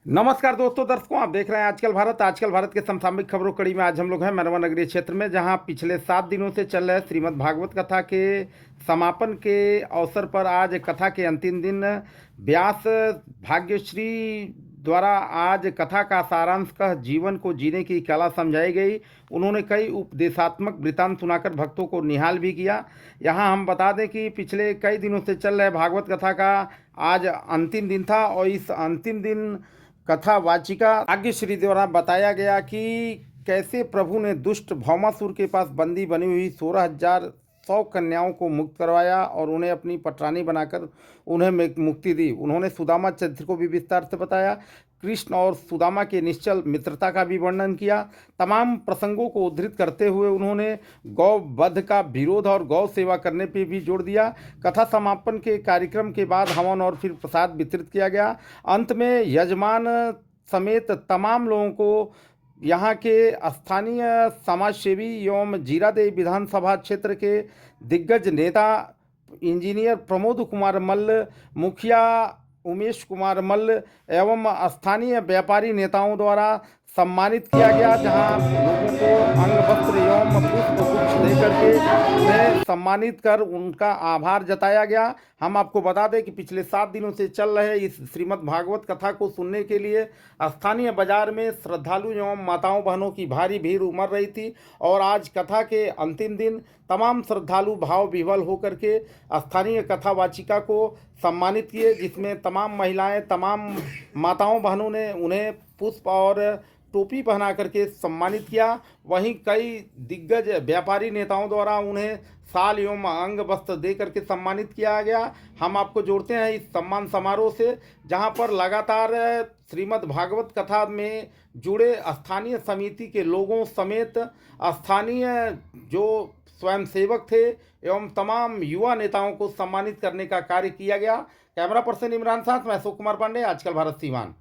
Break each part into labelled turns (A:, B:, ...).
A: नमस्कार दोस्तों, दर्शकों, आप देख रहे हैं आजकल भारत के समसामयिक खबरों कड़ी में आज हम लोग हैं मैनवा नगरीय क्षेत्र में, जहां पिछले 7 दिनों से चल रहे श्रीमद् भागवत कथा के समापन के अवसर पर आज कथा के अंतिम दिन व्यास भाग्यश्री द्वारा आज कथा का सारांश कह जीवन को जीने की कला समझाई गई। उन्होंने कई उपदेशात्मक वृत्तांत सुनाकर भक्तों को निहाल भी किया। यहाँ हम बता दें कि पिछले कई दिनों से चल रहे भागवत कथा का आज अंतिम दिन था और इस अंतिम दिन कथा वाचिका भाग्यश्री द्वारा बताया गया कि कैसे प्रभु ने दुष्ट भौमासुर के पास बंदी बनी हुई 16,100 कन्याओं को मुक्त करवाया और उन्हें अपनी पटरानी बनाकर उन्हें मुक्ति दी। उन्होंने सुदामा चरित्र को भी विस्तार से बताया। कृष्ण और सुदामा के निश्चल मित्रता का भी वर्णन किया। तमाम प्रसंगों को उद्धृत करते हुए उन्होंने गौ वध का विरोध और गौ सेवा करने पर भी जोर दिया। कथा समापन के कार्यक्रम के बाद हवन और फिर प्रसाद वितरित किया गया। अंत में यजमान समेत तमाम लोगों को यहाँ के स्थानीय समाजसेवी एवं जीरादेवी विधानसभा क्षेत्र के दिग्गज नेता इंजीनियर प्रमोद कुमार मल्ल, मुखिया उमेश कुमार मल्ल एवं स्थानीय व्यापारी नेताओं द्वारा सम्मानित किया गया, जहां लोगों को अंग वस्त्र एवं पुष्प गुच्छ देकर के उन्हें सम्मानित कर उनका आभार जताया गया। हम आपको बता दें कि पिछले 7 दिनों से चल रहे इस श्रीमद् भागवत कथा को सुनने के लिए स्थानीय बाजार में श्रद्धालु एवं माताओं बहनों की भारी भीड़ उमड़ रही थी और आज कथा के अंतिम दिन तमाम श्रद्धालु भाव विह्वल होकर के स्थानीय कथावाचिका को सम्मानित किए, जिसमें तमाम महिलाएं, तमाम माताओं बहनों ने उन्हें पुष्प और टोपी पहना करके सम्मानित किया। वहीं कई दिग्गज व्यापारी नेताओं द्वारा उन्हें शाल एवं अंग वस्त्र दे करके सम्मानित किया गया। हम आपको जोड़ते हैं इस सम्मान समारोह से, जहां पर लगातार श्रीमद् भागवत कथा में जुड़े स्थानीय समिति के लोगों समेत स्थानीय जो स्वयंसेवक थे एवं तमाम युवा नेताओं को सम्मानित करने का कार्य किया गया। कैमरा पर्सन इमरान साथ मैं अशोक कुमार पांडे, आजकल भारत सीवान।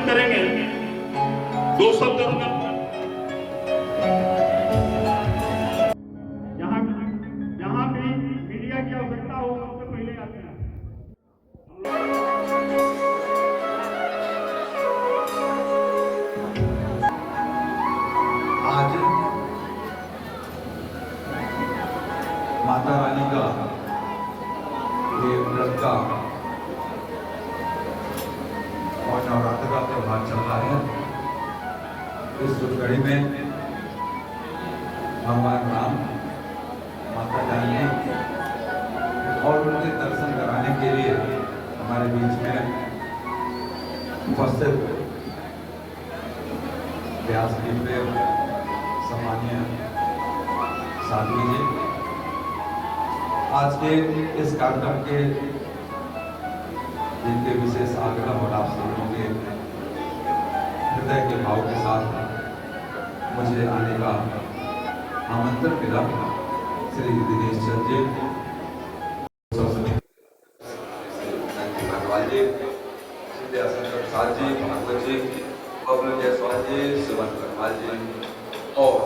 B: करेंगे। दो शब्द यहाँ भी मीडिया की आवश्यकता हो सबसे पहले आते हैं।
C: आज माता रानी का ये व्रत का और नवरात्र का त्योहार चल रहा है। इस कड़ी में भगवान राम, माता जानी और उनके दर्शन कराने के लिए हमारे बीच में उपस्थित व्यासपीठ पे सम्मानीय साध्वी जी, आज के इस कार्यक्रम के जिनके विशेष आग्रह और आप सभी के हृदय के भाव के साथ मुझे आने का आमंत्रण मिला, श्री दिनेश चंद जी, जी, प्रसाद जी, भागवत जी, बबलू जायसवाल जी, सुमन करवाल जी और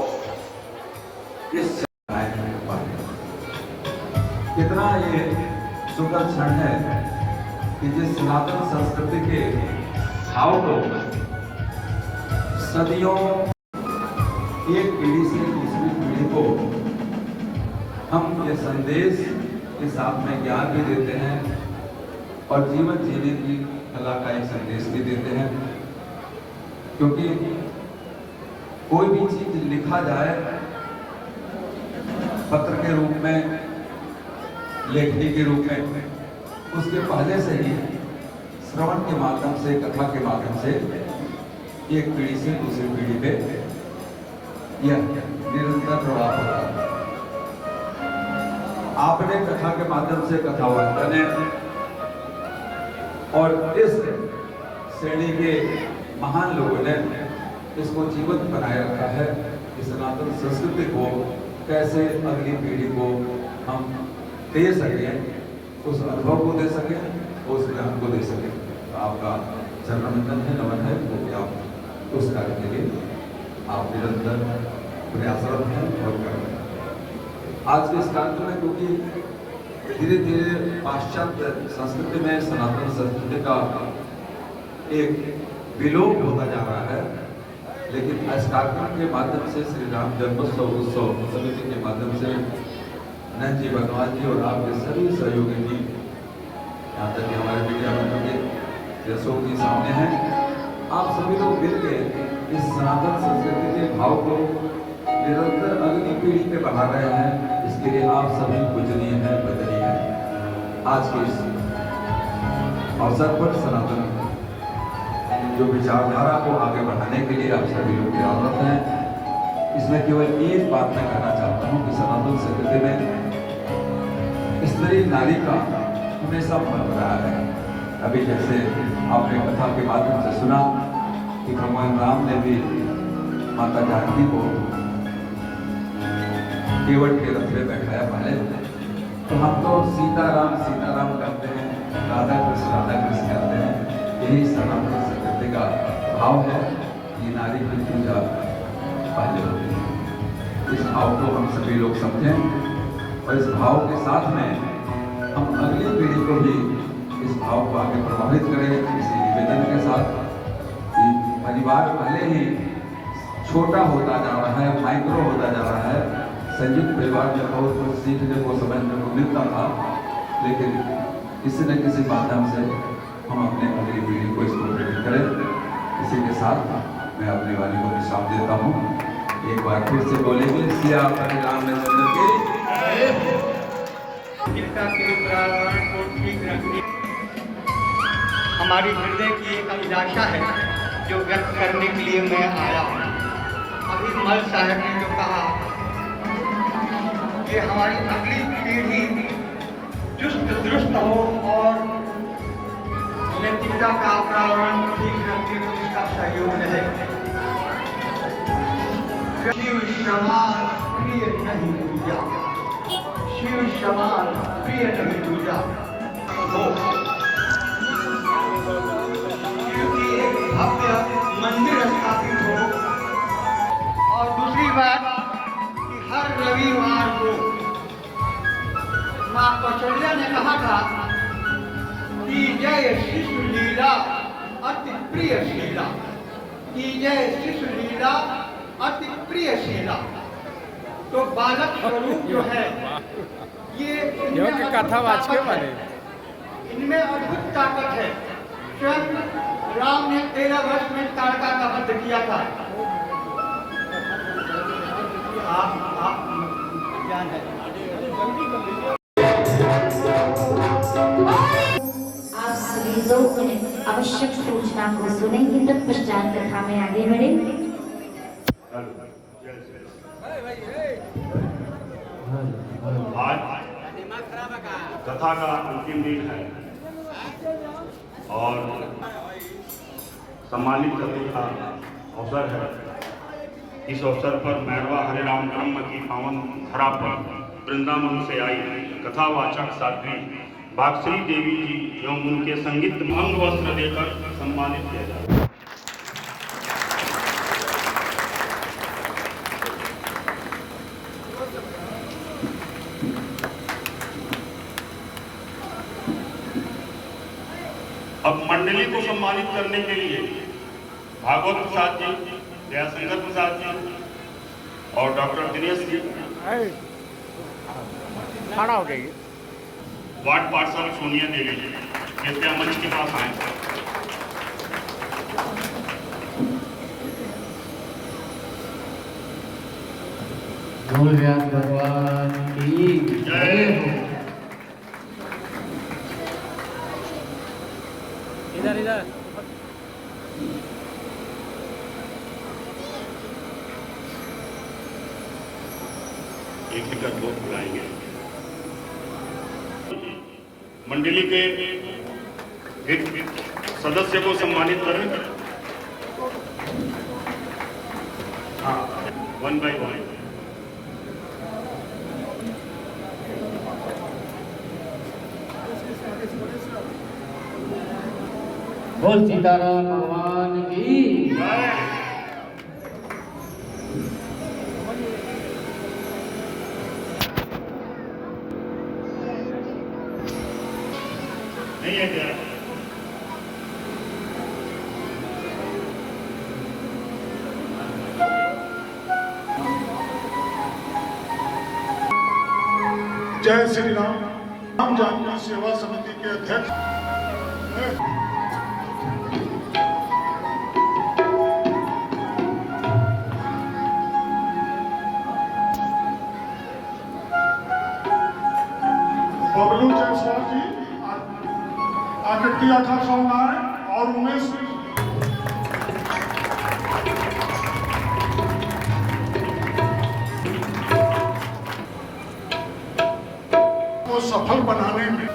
C: इस कितना ये सुखद क्षण है कि जिस सनातन संस्कृति के भाव को सदियों एक पीढ़ी से दूसरी पीढ़ी को हम ये संदेश के साथ में ज्ञान भी देते हैं और जीवन जीने की कला का एक संदेश भी देते हैं। क्योंकि कोई भी चीज लिखा जाए पत्र के रूप में, लेखनी के रूप में, उसके पहले से ही श्रवण के माध्यम से, कथा के माध्यम से एक पीढ़ी से दूसरी पीढ़ी पे यह निरंतर प्रवाह होता है। आपने कथा के माध्यम से कथावाचन और इस श्रेणी के महान लोगों ने इसको जीवंत बनाए रखा है कि सनातन संस्कृति को कैसे अगली पीढ़ी को हम दे सके, उस अनुभव को दे सके, उस ज्ञान को दे सके। तो आपका चरणवंदन है, नमन है, वो भी आप उस कार्य के लिए आप निरंतर प्रयासरत हैं और कर रहे हैं। आज के इस कार्यक्रम में क्योंकि धीरे धीरे पाश्चात्य संस्कृति में सनातन संस्कृति का एक विलोप होता जा रहा है, लेकिन इस कार्यक्रम के माध्यम से श्री राम जन्मोत्सव उत्सव समिति के माध्यम से नंद जी, भगवान जी और आपके सभी सहयोगी भी, यहाँ तक कि हमारे मीडिया मंत्री अशोक जी सामने हैं, आप सभी लोग मिलकर इस सनातन संस्कृति के भाव को निरंतर अगली पीढ़ी पे बढ़ा रहे हैं। इसके लिए आप सभी पूजनीय हैं, वंदनीय हैं। आज के इस अवसर पर सनातन जो विचारधारा को आगे बढ़ाने के लिए आप सभी लोग प्रयासरत हैं। इसमें केवल एक बात मैं कहना चाहता हूँ कि सनातन संस्कृति में स्त्री नारी का हमेशा महत्व रहा है। अभी जैसे आपने कथा के माध्यम से सुना कि भगवान राम ने भी माता जानकी को केवट के रथ में बैठाया पहले, तो हम तो सीताराम करते हैं, राधा कृष्ण करते हैं। यही सनातन संस्कृति का भाव है कि नारी की पूजा पहले होती है। इस भाव को हम सभी लोग समझें और इस भाव के साथ में हम अगली पीढ़ी को भी इस भाव को आगे प्रभावित करें। इसी निवेदन के साथ कि परिवार पहले ही छोटा होता जा रहा है, माइक्रो होता जा रहा है। संयुक्त परिवार में बहुत कुछ सीखने को, समझने को मिलता था, लेकिन किसी न किसी माध्यम से हम अपने अगली पीढ़ी को इसको प्रेरित करें। इसी के साथ मैं अपनी वाणी को विश्राम देता हूँ। एक बार फिर से बोलेंगे, सिया रामचंद्र की
D: चिंता के पर्यावरण को ठीक रखने हमारी हृदय की एक अभिलाषा है जो व्यक्त करने के लिए मैं आया हूँ। अभी मल साहब ने जो कहा कि हमारी अगली पीढ़ी चुस्त दुरुस्त हो और नैतिकता का पर्यावरण ठीक रखने को इसका सहयोग रहे। शिव समान प्रिय नहीं पूजा, शिव समान प्रिय नहीं पूजा हो, क्योंकि एक भक्त जय शिशु लीला अति प्रिय शीला, की जय शिशु लीला अति प्रिय शीला। तो बालक स्वरूप जो है ये इनमें
A: कथावाचक
D: अद्भुत ताकत है। इनमें अद्भुत ताकत है। स्वयं राम ने 13 वर्ष में ताड़का का वध किया था। आप ज्ञान है।
E: आप सभी 2 मिनट आवश्यक सूचना को सुनेंगे तत्पश्चात कथा में आगे बढ़े।
B: आज कथा का अंतिम दिन है और सम्मानित करने का अवसर है। इस अवसर पर मैरवा हरे राम ब्रह्म की पावन धरा पर वृंदावन से आई कथावाचक साध्वी भागश्री देवी जी एवं उनके संगीत अंग वस्त्र देकर सम्मानित किया जाता है। अब मंडली को सम्मानित करने के लिए भागवत प्रसाद जी, दयाशंकर प्रसाद जी और डॉक्टर दिनेश जी
A: खड़ा हो गई
B: वार्ड पार्षद सोनिया देवी जी कृपया मंच के पास आए।
F: भगवान की जय हो।
A: इधर इधर
B: एक ही कर लोग बुलाएंगे। मंडली के एक सदस्य को सम्मानित करें। हाँ, 1 by 1।
F: बोल सीताराम भगवान की
B: जय। नहीं है क्या?
G: जय श्री राम। राम जानकी सेवा समिति के अध्यक्ष बबलू जायसवाल जी आगे किया था सौनाए और उमेश को सफल बनाने में